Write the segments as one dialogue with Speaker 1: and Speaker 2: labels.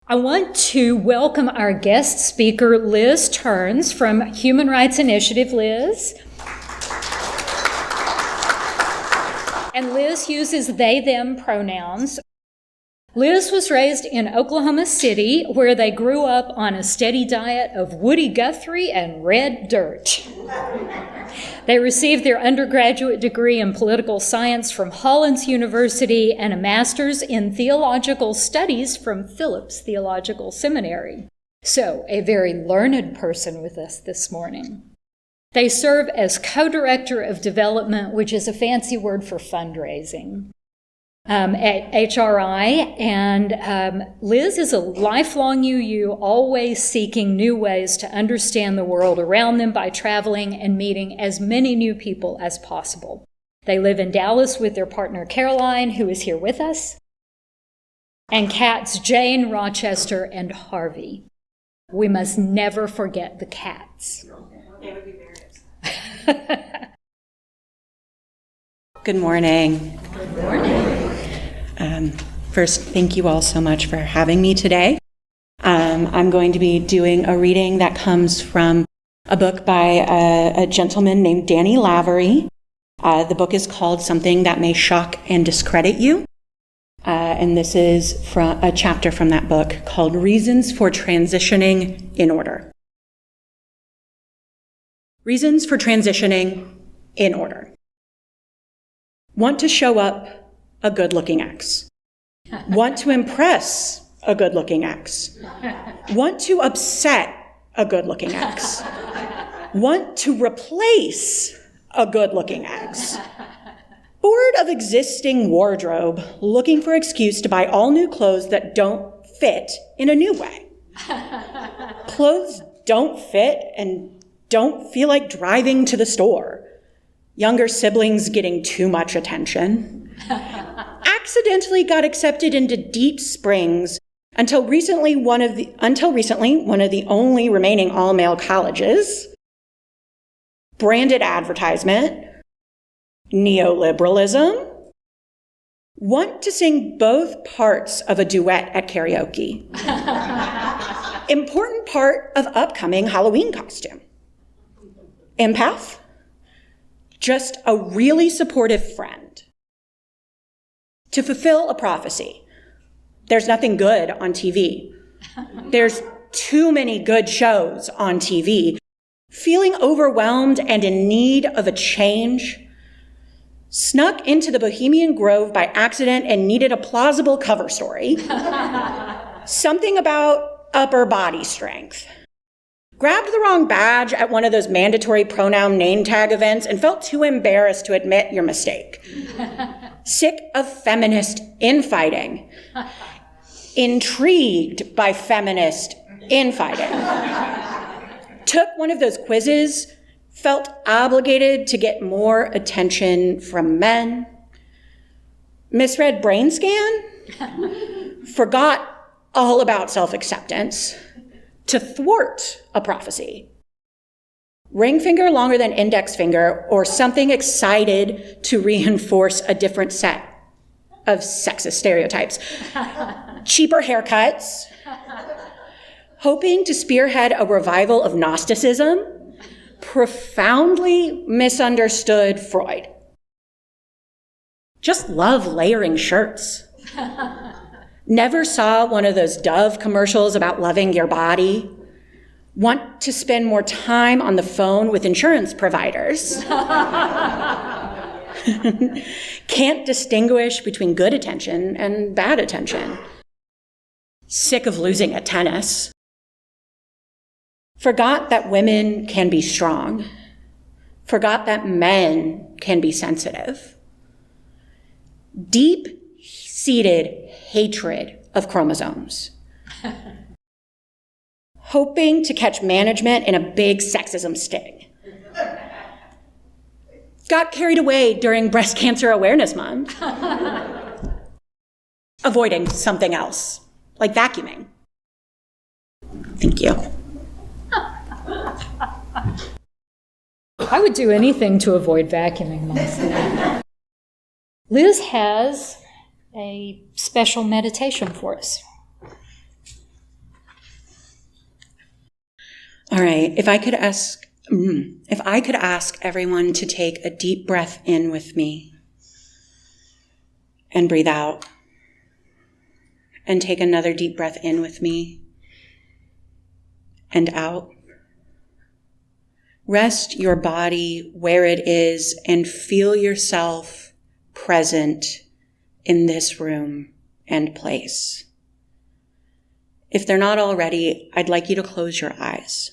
Speaker 1: I want to welcome our guest speaker, Liz Ternes from Human Rights Initiative. Liz. And Liz uses they, them pronouns. Liz was raised in Oklahoma City, where they grew up on a steady diet of Woody Guthrie and red dirt. They received their undergraduate degree in political science from Hollins University and a master's in theological studies from Phillips Theological Seminary. So, a very learned person with us this morning. They serve as co-director of development, which is a fancy word for fundraising, at HRI. And Liz is a lifelong UU, always seeking new ways to understand the world around them by traveling and meeting as many new people as possible. They live in Dallas with their partner Caroline, who is here with us, and cats Jane, Rochester, and Harvey. We must never forget the cats.
Speaker 2: They would be very upset. Good morning.
Speaker 1: Good morning.
Speaker 2: First, thank you all so much for having me today. I'm going to be doing a reading that comes from a book by a gentleman named Daniel McLavery. The book is called Something That May Shock and Discredit You. And this is from a chapter from that book called Reasons for Transitioning in Order. Reasons for transitioning in order. Want to show up a good-looking ex. Want to impress a good-looking ex. Want to upset a good-looking ex. Want to replace a good-looking ex. Bored of existing wardrobe, looking for excuse to buy all new clothes that don't fit in a new way. Clothes don't fit and don't feel like driving to the store. Younger siblings getting too much attention. Accidentally got accepted into Deep Springs until recently one of the only remaining all-male colleges. Branded advertisement. Neoliberalism. Want to sing both parts of a duet at karaoke. Important part of upcoming Halloween costume. Empath. Just a really supportive friend. To fulfill a prophecy. There's nothing good on TV. There's too many good shows on TV. Feeling overwhelmed and in need of a change. Snuck into the Bohemian Grove by accident and needed a plausible cover story. Something about upper body strength. Grabbed the wrong badge at one of those mandatory pronoun name tag events and felt too embarrassed to admit your mistake. Sick of feminist infighting. Intrigued by feminist infighting. Took one of those quizzes, felt obligated to get more attention from men. Misread brain scan. Forgot all about self-acceptance. To thwart a prophecy. Ring finger longer than index finger, or something excited to reinforce a different set of sexist stereotypes. Cheaper haircuts. Hoping to spearhead a revival of Gnosticism. Profoundly misunderstood Freud. Just love layering shirts. Never saw one of those Dove commercials about loving your body. Want to spend more time on the phone with insurance providers. Can't distinguish between good attention and bad attention. Sick of losing at tennis. Forgot that women can be strong. Forgot that men can be sensitive. Deep-seated hatred of chromosomes. Hoping to catch management in a big sexism sting. Got carried away during Breast Cancer Awareness Month. Avoiding something else, like vacuuming. Thank you.
Speaker 1: I would do anything to avoid vacuuming myself. Liz has a special meditation for us.
Speaker 2: All right, if I could ask everyone to take a deep breath in with me and breathe out, and take another deep breath in with me and out. Rest your body where it is and feel yourself present in this room and place. If they're not already, I'd like you to close your eyes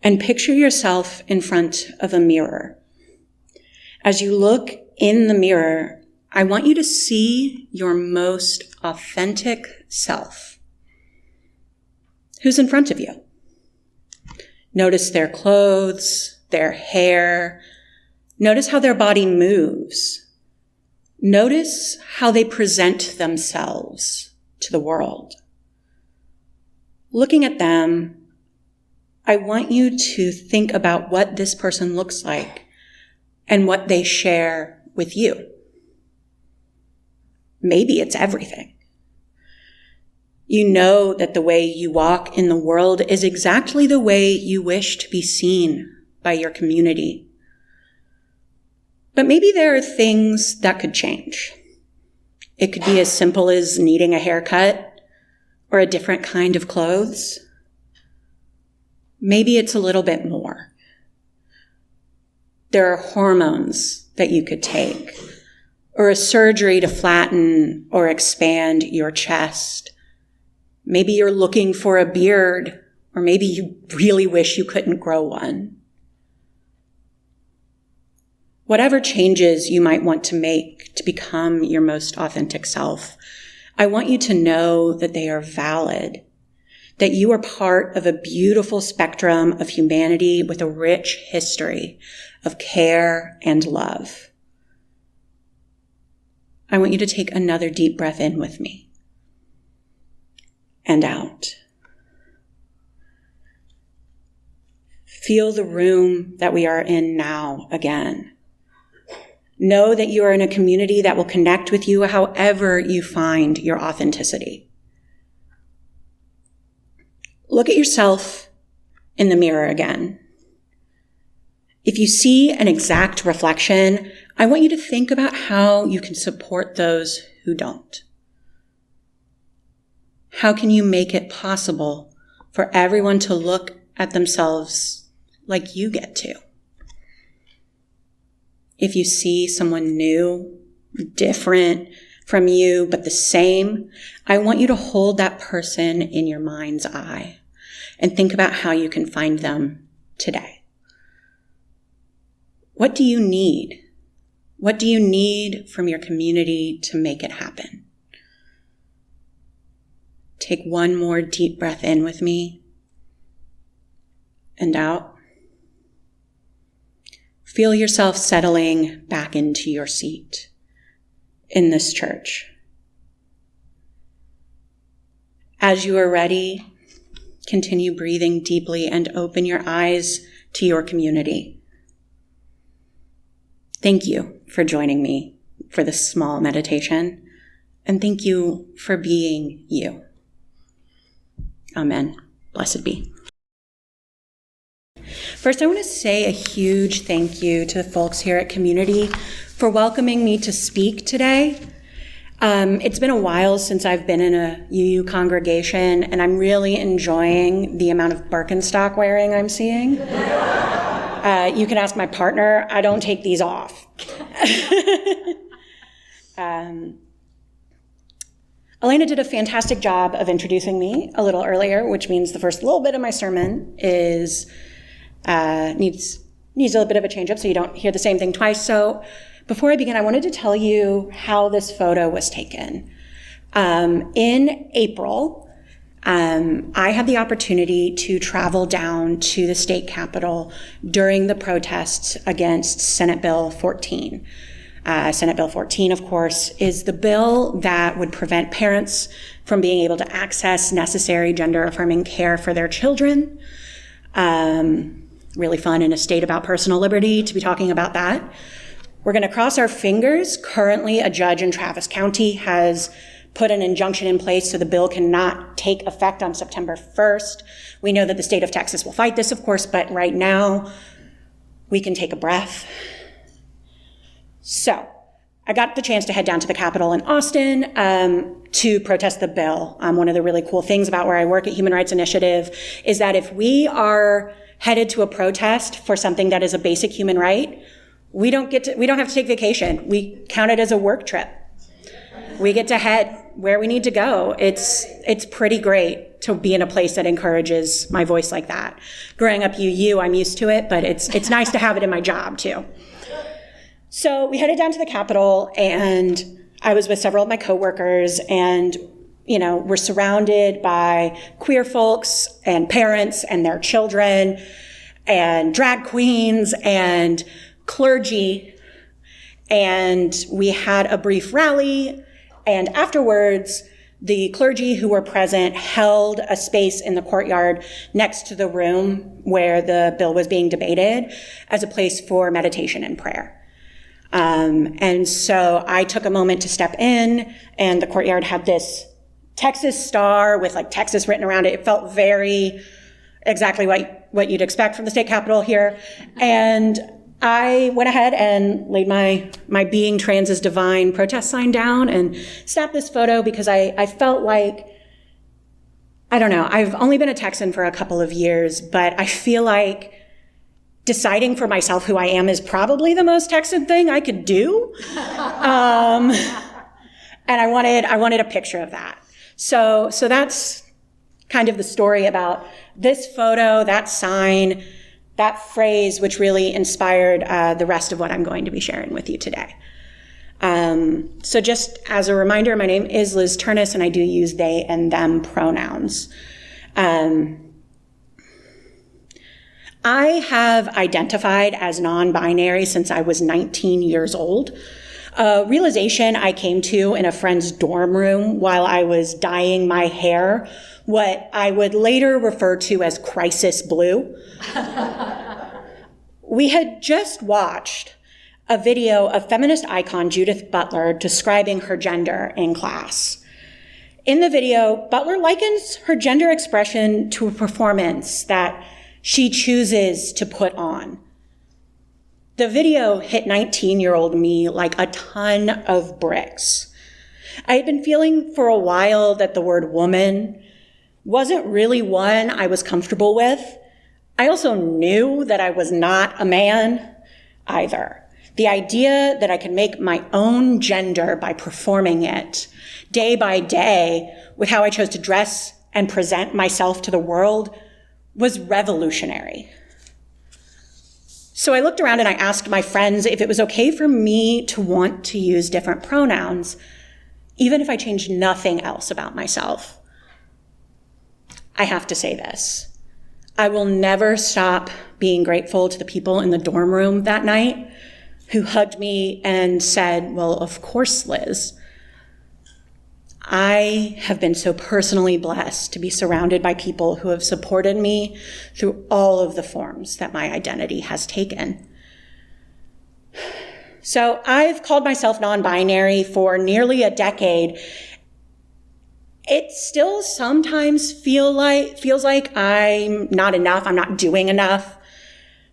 Speaker 2: and picture yourself in front of a mirror. As you look in the mirror, I want you to see your most authentic self. Who's in front of you? Notice their clothes, their hair. Notice how their body moves. Notice how they present themselves to the world. Looking at them, I want you to think about what this person looks like and what they share with you. Maybe it's everything. You know that the way you walk in the world is exactly the way you wish to be seen by your community. But maybe there are things that could change. It could be as simple as needing a haircut or a different kind of clothes. Maybe it's a little bit more. There are hormones that you could take, or a surgery to flatten or expand your chest. Maybe you're looking for a beard, or maybe you really wish you couldn't grow one. Whatever changes you might want to make to become your most authentic self, I want you to know that they are valid, that you are part of a beautiful spectrum of humanity with a rich history of care and love. I want you to take another deep breath in with me and out. Feel the room that we are in now again. Know that you are in a community that will connect with you however you find your authenticity. Look at yourself in the mirror again. If you see an exact reflection, I want you to think about how you can support those who don't. How can you make it possible for everyone to look at themselves like you get to? If you see someone new, different from you, but the same, I want you to hold that person in your mind's eye and think about how you can find them today. What do you need? What do you need from your community to make it happen? Take one more deep breath in with me and out. Feel yourself settling back into your seat in this church. As you are ready, continue breathing deeply and open your eyes to your community. Thank you for joining me for this small meditation, and thank you for being you. Amen. Blessed be. First, I want to say a huge thank you to the folks here at Community for welcoming me to speak today. It's been a while since I've been in a UU congregation, and I'm really enjoying the amount of Birkenstock wearing I'm seeing. You can ask my partner. I don't take these off. Elena did a fantastic job of introducing me a little earlier, which means the first little bit of my sermon is needs a little bit of a change up so you don't hear the same thing twice. So before I begin, I wanted to tell you how this photo was taken. In April, I had the opportunity to travel down to the state capitol during the protests against Senate Bill 14. Senate Bill 14, of course, is the bill that would prevent parents from being able to access necessary gender-affirming care for their children. Really fun in a state about personal liberty to be talking about that. We're going to cross our fingers. Currently, a judge in Travis County has put an injunction in place so the bill cannot take effect on September 1st. We know that the state of Texas will fight this, of course, but right now we can take a breath. So I got the chance to head down to the Capitol in Austin to protest the bill. One of the really cool things about where I work at Human Rights Initiative is that if we are headed to a protest for something that is a basic human right, we don't have to take vacation. We count it as a work trip. We get to head where we need to go. It's pretty great to be in a place that encourages my voice like that. Growing up UU, I'm used to it, but it's nice to have it in my job too. So we headed down to the Capitol, and I was with several of my coworkers, and we're surrounded by queer folks and parents and their children and drag queens and clergy. And we had a brief rally, and afterwards, the clergy who were present held a space in the courtyard next to the room where the bill was being debated as a place for meditation and prayer. And so I took a moment to step in, and the courtyard had this Texas star with like Texas written around it. It felt very exactly what you'd expect from the state capitol here. And I went ahead and laid my Being Trans is Divine protest sign down and snapped this photo because I felt like, I don't know, I've only been a Texan for a couple of years, but I feel like deciding for myself who I am is probably the most Texan thing I could do. And I wanted a picture of that. So that's kind of the story about this photo, that sign, that phrase, which really inspired the rest of what I'm going to be sharing with you today. So just as a reminder, my name is Liz Ternes, and I do use they and them pronouns. I have identified as non-binary since I was 19 years old. A realization I came to in a friend's dorm room while I was dyeing my hair, what I would later refer to as crisis blue. We had just watched a video of feminist icon Judith Butler describing her gender in class. In the video, Butler likens her gender expression to a performance that she chooses to put on. The video hit 19-year-old me like a ton of bricks. I had been feeling for a while that the word woman wasn't really one I was comfortable with. I also knew that I was not a man either. The idea that I could make my own gender by performing it day by day with how I chose to dress and present myself to the world was revolutionary. So I looked around and I asked my friends if it was okay for me to want to use different pronouns, even if I changed nothing else about myself. I have to say this. I will never stop being grateful to the people in the dorm room that night who hugged me and said, "Well, of course, Liz." I have been so personally blessed to be surrounded by people who have supported me through all of the forms that my identity has taken. So I've called myself non-binary for nearly a decade. It still sometimes feels like I'm not enough, I'm not doing enough,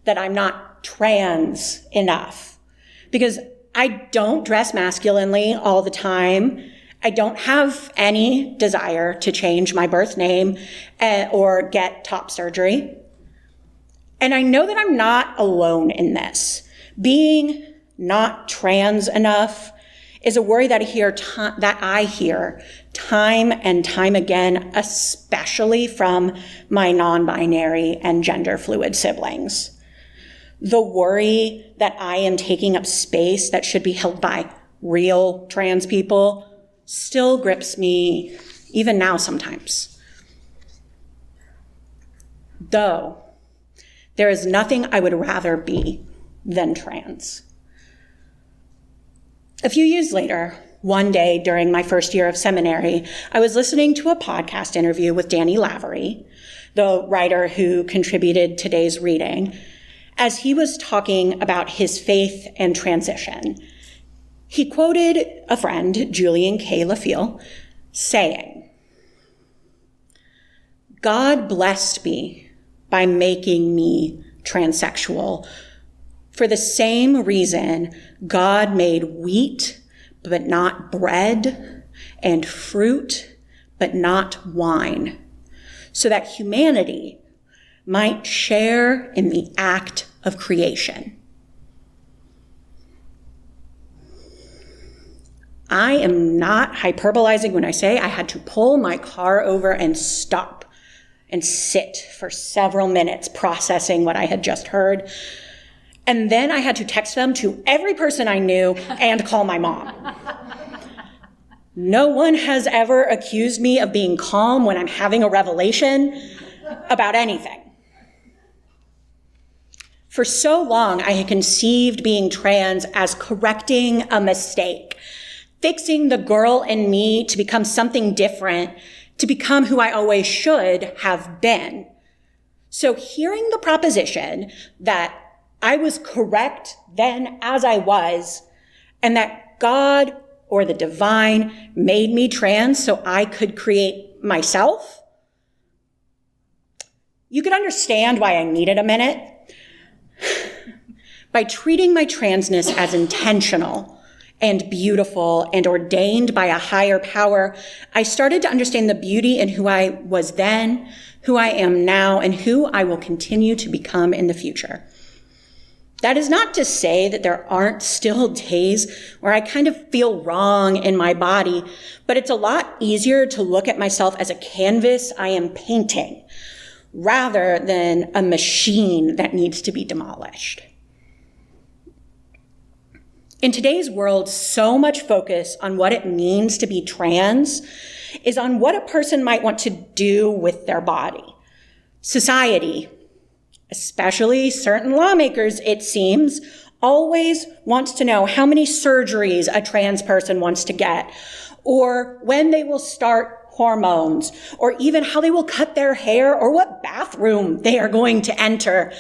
Speaker 2: that I'm not trans enough. Because I don't dress masculinely all the time. I don't have any desire to change my birth name or get top surgery. And I know that I'm not alone in this. Being not trans enough is a worry that I hear time and time again, especially from my non-binary and gender fluid siblings. The worry that I am taking up space that should be held by real trans people still grips me even now sometimes. Though there is nothing I would rather be than trans. A few years later, one day during my first year of seminary, I was listening to a podcast interview with Daniel McLavery, the writer who contributed today's reading, as he was talking about his faith and transition. He quoted a friend, Julian K. LaFille, saying, God blessed me by making me transsexual for the same reason God made wheat but not bread, and fruit but not wine, so that humanity might share in the act of creation. I am not hyperbolizing when I say I had to pull my car over and stop and sit for several minutes processing what I had just heard. And then I had to text them to every person I knew and call my mom. No one has ever accused me of being calm when I'm having a revelation about anything. For so long, I had conceived being trans as correcting a mistake, fixing the girl in me to become something different, to become who I always should have been. So hearing the proposition that I was correct then as I was, and that God or the divine made me trans so I could create myself, you could understand why I needed a minute. By treating my transness as intentional and beautiful and ordained by a higher power, I started to understand the beauty in who I was then, who I am now, and who I will continue to become in the future. That is not to say that there aren't still days where I kind of feel wrong in my body, but it's a lot easier to look at myself as a canvas I am painting, rather than a machine that needs to be demolished. In today's world, so much focus on what it means to be trans is on what a person might want to do with their body. Society, especially certain lawmakers, it seems, always wants to know how many surgeries a trans person wants to get, or when they will start hormones, or even how they will cut their hair, or what bathroom they are going to enter.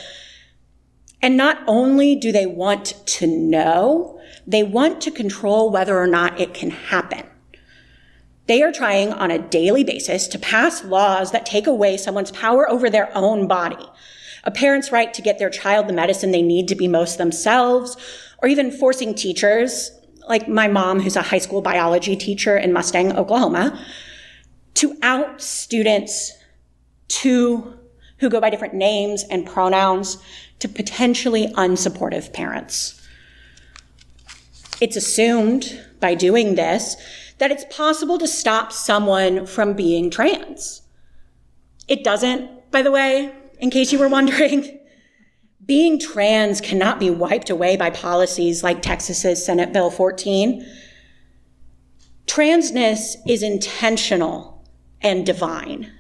Speaker 2: And not only do they want to know, they want to control whether or not it can happen. They are trying on a daily basis to pass laws that take away someone's power over their own body, a parent's right to get their child the medicine they need to be most themselves, or even forcing teachers, like my mom, who's a high school biology teacher in Mustang, Oklahoma, to out students who go by different names and pronouns to potentially unsupportive parents. It's assumed by doing this that it's possible to stop someone from being trans. It doesn't, by the way, in case you were wondering. Being trans cannot be wiped away by policies like Texas's Senate Bill 14. Transness is intentional and divine.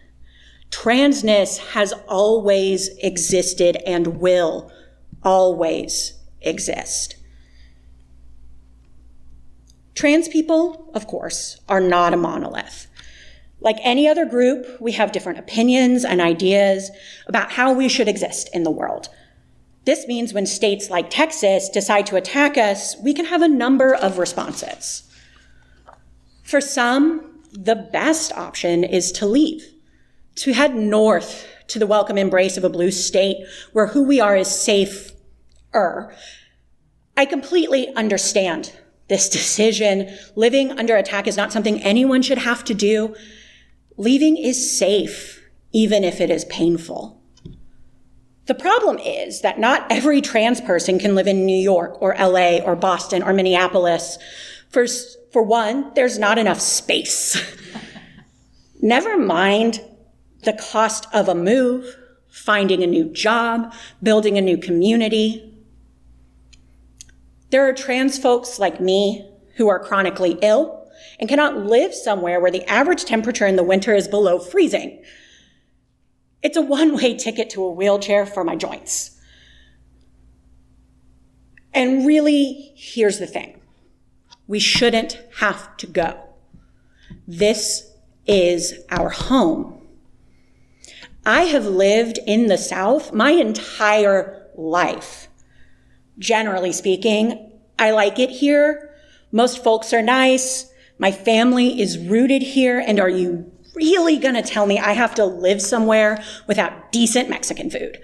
Speaker 2: Transness has always existed and will always exist. Trans people, of course, are not a monolith. Like any other group, we have different opinions and ideas about how we should exist in the world. This means when states like Texas decide to attack us, we can have a number of responses. For some, the best option is to leave, to head north to the welcome embrace of a blue state where who we are is safer. I completely understand this decision. Living under attack is not something anyone should have to do. Leaving is safe, even if it is painful. The problem is that not every trans person can live in New York or LA or Boston or Minneapolis. For one, there's not enough space. Never mind the cost of a move, finding a new job, building a new community. There are trans folks like me who are chronically ill and cannot live somewhere where the average temperature in the winter is below freezing. It's a one-way ticket to a wheelchair for my joints. And really, here's the thing. We shouldn't have to go. This is our home. I have lived in the South my entire life. Generally speaking, I like it here. Most folks are nice. My family is rooted here, and are you really going to tell me I have to live somewhere without decent Mexican food?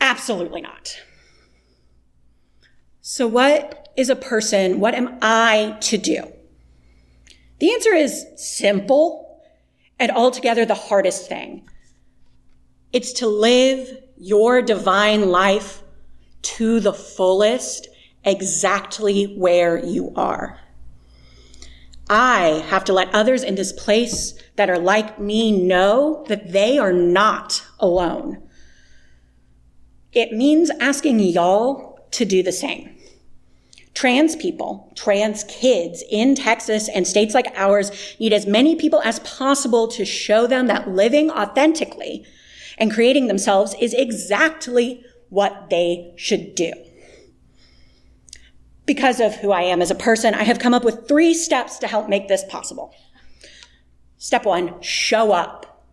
Speaker 2: Absolutely not. So what is a person? What am I to do? The answer is simple and altogether the hardest thing. It's to live your divine life to the fullest, exactly where you are. I have to let others in this place that are like me know that they are not alone. It means asking y'all to do the same. Trans people, trans kids in Texas and states like ours need as many people as possible to show them that living authentically and creating themselves is exactly what they should do. Because of who I am as a person, I have come up with 3 steps to help make this possible. Step 1, show up.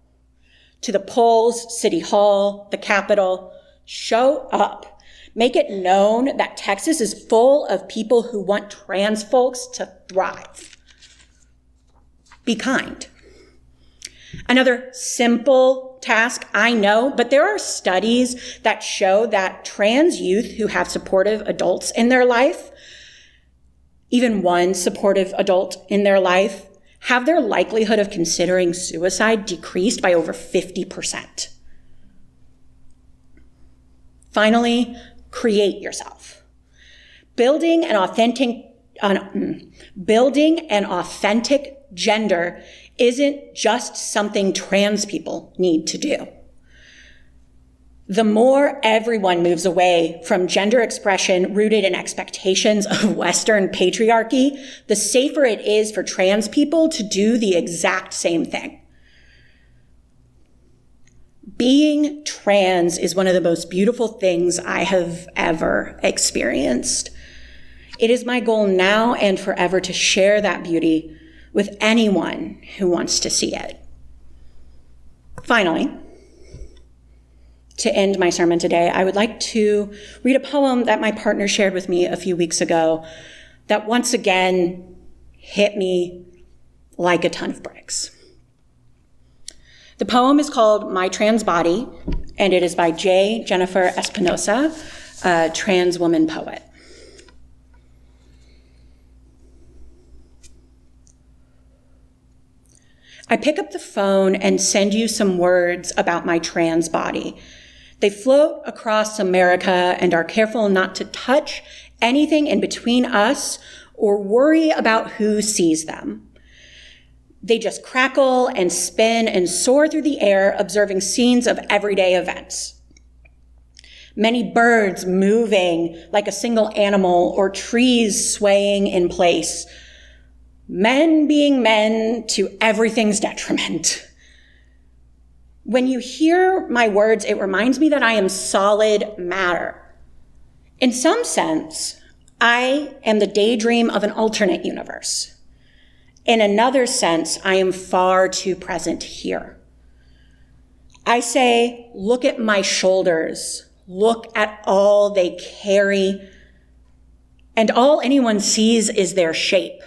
Speaker 2: To the polls, City Hall, the Capitol, show up. Make it known that Texas is full of people who want trans folks to thrive. Be kind. Another simple task, I know, but there are studies that show that trans youth who have supportive adults in their life, even one supportive adult in their life, have their likelihood of considering suicide decreased by over 50%. Finally, create yourself. Building an authentic gender isn't just something trans people need to do. The more everyone moves away from gender expression rooted in expectations of Western patriarchy, the safer it is for trans people to do the exact same thing. Being trans is one of the most beautiful things I have ever experienced. It is my goal now and forever to share that beauty with anyone who wants to see it. Finally, to end my sermon today, I would like to read a poem that my partner shared with me a few weeks ago that once again hit me like a ton of bricks. The poem is called My Trans Body, and it is by Jenifer Espinoza, a trans woman poet. I pick up the phone and send you some words about my trans body. They float across America and are careful not to touch anything in between us or worry about who sees them. They just crackle and spin and soar through the air, observing scenes of everyday events. Many birds moving like a single animal or trees swaying in place. Men being men to everything's detriment. When you hear my words, it reminds me that I am solid matter. In some sense, I am the daydream of an alternate universe. In another sense, I am far too present here. I say, look at my shoulders, look at all they carry, and all anyone sees is their shape.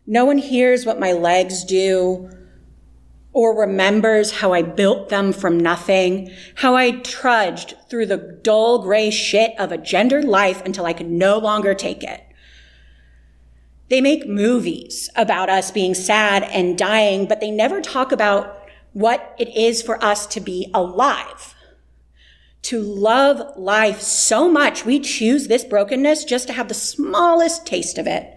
Speaker 2: No one hears what my legs do, or remembers how I built them from nothing, how I trudged through the dull gray shit of a gendered life until I could no longer take it. They make movies about us being sad and dying, but they never talk about what it is for us to be alive. To love life so much, we choose this brokenness just to have the smallest taste of it.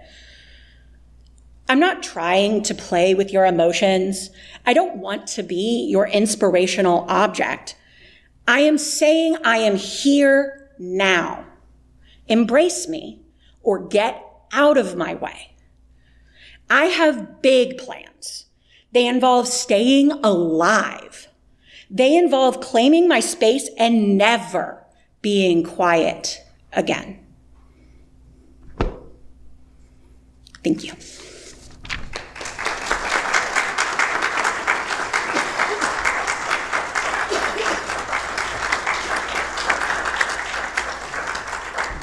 Speaker 2: I'm not trying to play with your emotions. I don't want to be your inspirational object. I am saying I am here now. Embrace me or get out of my way. I have big plans. They involve staying alive. They involve claiming my space and never being quiet again. Thank you.